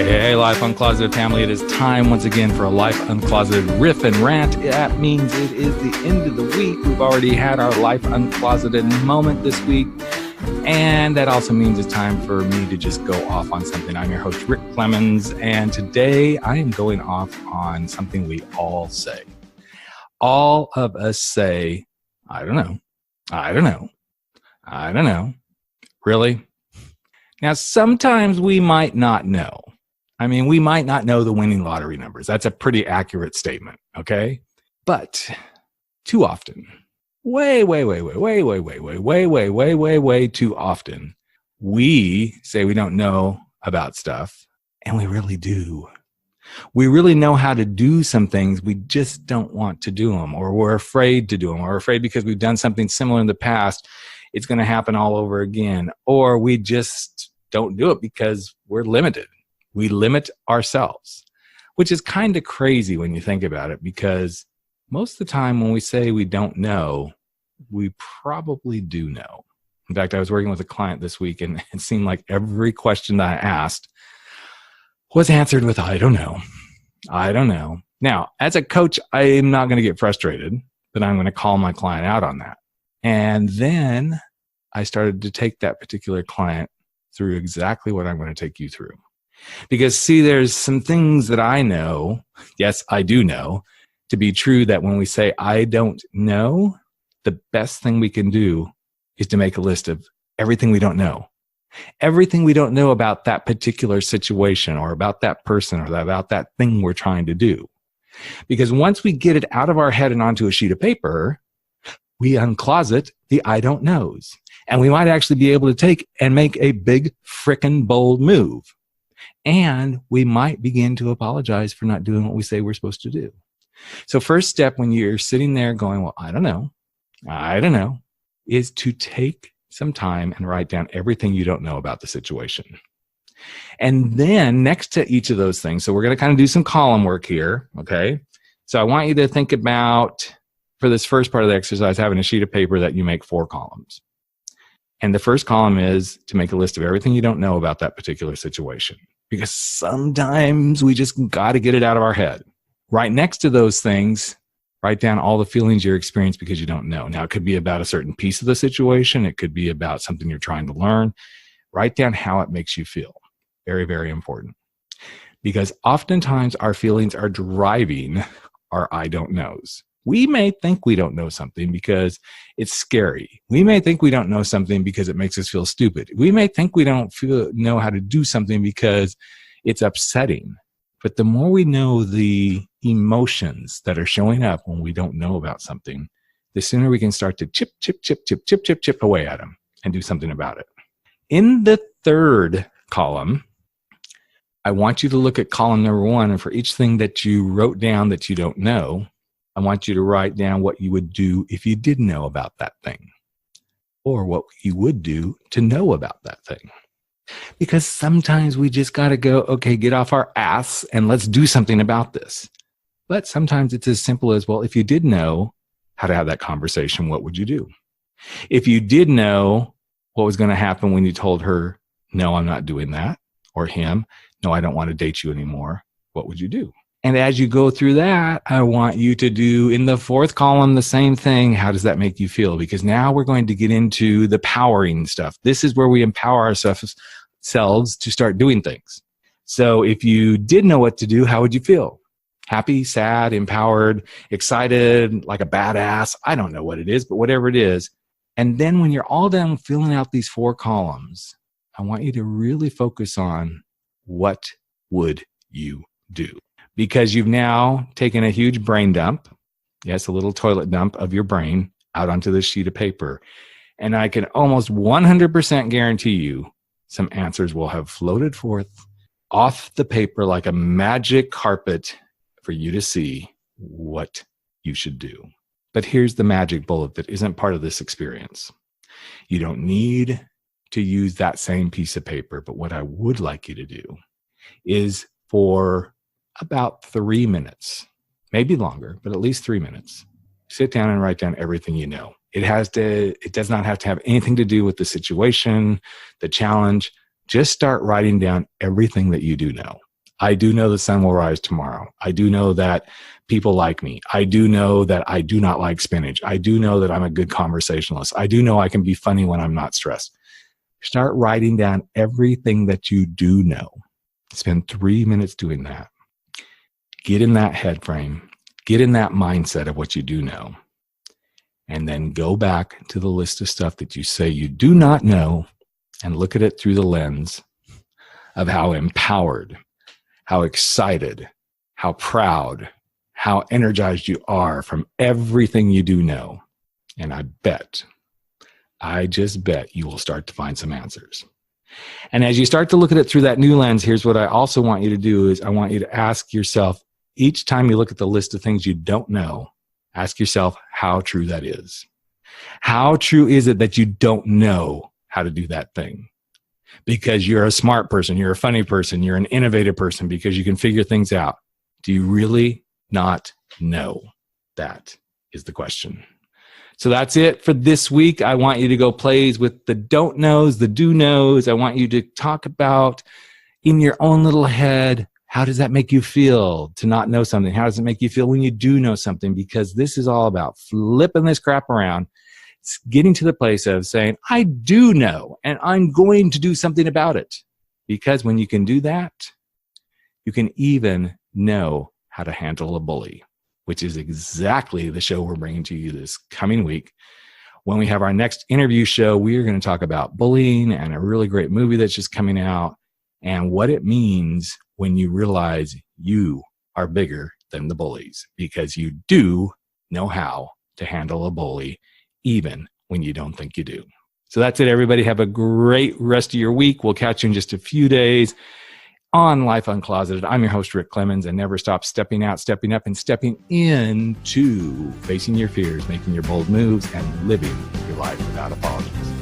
Hey, Life Uncloseted family, it is time once again for a Life Uncloseted Riff and Rant. That means it is the end of the week. We've already had our Life Uncloseted moment this week. And that also means it's time for me to just go off on something. I'm your host, Rick Clemens, and today I am going off on something we all say. All of us say, I don't know. Really? Now, sometimes we might not know. We might not know the winning lottery numbers. That's a pretty accurate statement, okay? But too often, way too often, we say we don't know about stuff, and we really do. We really know how to do some things. We just don't want to do them, or we're afraid to do them, or we're afraid because we've done something similar in the past, it's going to happen all over again, or we just don't do it because we're limited. We limit ourselves, which is kind of crazy when you think about it, because most of the time when we say we don't know, we probably do know. In fact, I was working with a client this week, and it seemed like every question that I asked was answered with, I don't know. Now, as a coach, I am not going to get frustrated, but I'm going to call my client out on that. And then I started to take that particular client through exactly what I'm going to take you through. Because, see, there's some things that I know, yes, I do know, to be true, that when we say I don't know, the best thing we can do is to make a list of everything we don't know. Everything we don't know about that particular situation, or about that person, or about that thing we're trying to do. Because once we get it out of our head and onto a sheet of paper, we uncloset the I don't knows. And we might actually be able to take and make a big frickin' bold move. And we might begin to apologize for not doing what we say we're supposed to do. So first step, when you're sitting there going, well, I don't know, is to take some time and write down everything you don't know about the situation. And then next to each of those things, so we're going to kind of do some column work here, okay? So I want you to think about, for this first part of the exercise, having a sheet of paper that you make 4 columns. And the first column is to make a list of everything you don't know about that particular situation. Because sometimes we just got to get it out of our head. Right next to those things, write down all the feelings you're experiencing because you don't know. Now, it could be about a certain piece of the situation. It could be about something you're trying to learn. Write down how it makes you feel. Very, very important. Because oftentimes our feelings are driving our I don't knows. We may think we don't know something because it's scary. We may think we don't know something because it makes us feel stupid. We may think we don't know how to do something because it's upsetting. But the more we know the emotions that are showing up when we don't know about something, the sooner we can start to chip away at them and do something about it. In the third column, I want you to look at column number 1, and for each thing that you wrote down that you don't know, I want you to write down what you would do if you did know about that thing, or what you would do to know about that thing. Because sometimes we just got to go, okay, get off our ass and let's do something about this. But sometimes it's as simple as, well, if you did know how to have that conversation, what would you do? If you did know what was going to happen when you told her, no, I'm not doing that, or him, no, I don't want to date you anymore, what would you do? And as you go through that, I want you to do in the 4th column the same thing. How does that make you feel? Because now we're going to get into the powering stuff. This is where we empower ourselves to start doing things. So if you did know what to do, how would you feel? Happy, sad, empowered, excited, like a badass? I don't know what it is, but whatever it is. And then when you're all done filling out these 4 columns, I want you to really focus on what would you do? Because you've now taken a huge brain dump, yes, a little toilet dump of your brain out onto this sheet of paper. And I can almost 100% guarantee you some answers will have floated forth off the paper like a magic carpet for you to see what you should do. But here's the magic bullet that isn't part of this experience. You don't need to use that same piece of paper, but what I would like you to do is, for about 3 minutes, maybe longer, but at least 3 minutes, sit down and write down everything you know. It does not have to have anything to do with the situation, the challenge. Just start writing down everything that you do know. I do know the sun will rise tomorrow. I do know that people like me. I do know that I do not like spinach. I do know that I'm a good conversationalist. I do know I can be funny when I'm not stressed. Start writing down everything that you do know. Spend 3 minutes doing that. Get in that head frame. Get in that mindset of what you do know. And then go back to the list of stuff that you say you do not know and look at it through the lens of how empowered, how excited, how proud, how energized you are from everything you do know. And I just bet you will start to find some answers. And as you start to look at it through that new lens, here's what I also want you to do is I want you to ask yourself, each time you look at the list of things you don't know, ask yourself how true that is. How true is it that you don't know how to do that thing? Because you're a smart person, you're a funny person, you're an innovative person because you can figure things out. Do you really not know? That is the question. So that's it for this week. I want you to go plays with the don't knows, the do knows. I want you to talk about in your own little head, how does that make you feel to not know something? How does it make you feel when you do know something? Because this is all about flipping this crap around. It's getting to the place of saying, I do know, and I'm going to do something about it. Because when you can do that, you can even know how to handle a bully, which is exactly the show we're bringing to you this coming week. When we have our next interview show, we are going to talk about bullying and a really great movie that's just coming out and what it means when you realize you are bigger than the bullies because you do know how to handle a bully even when you don't think you do. So that's it, everybody. Have a great rest of your week. We'll catch you in just a few days on Life Uncloseted. I'm your host, Rick Clemens, and never stop stepping out, stepping up, and stepping into facing your fears, making your bold moves, and living your life without apologies.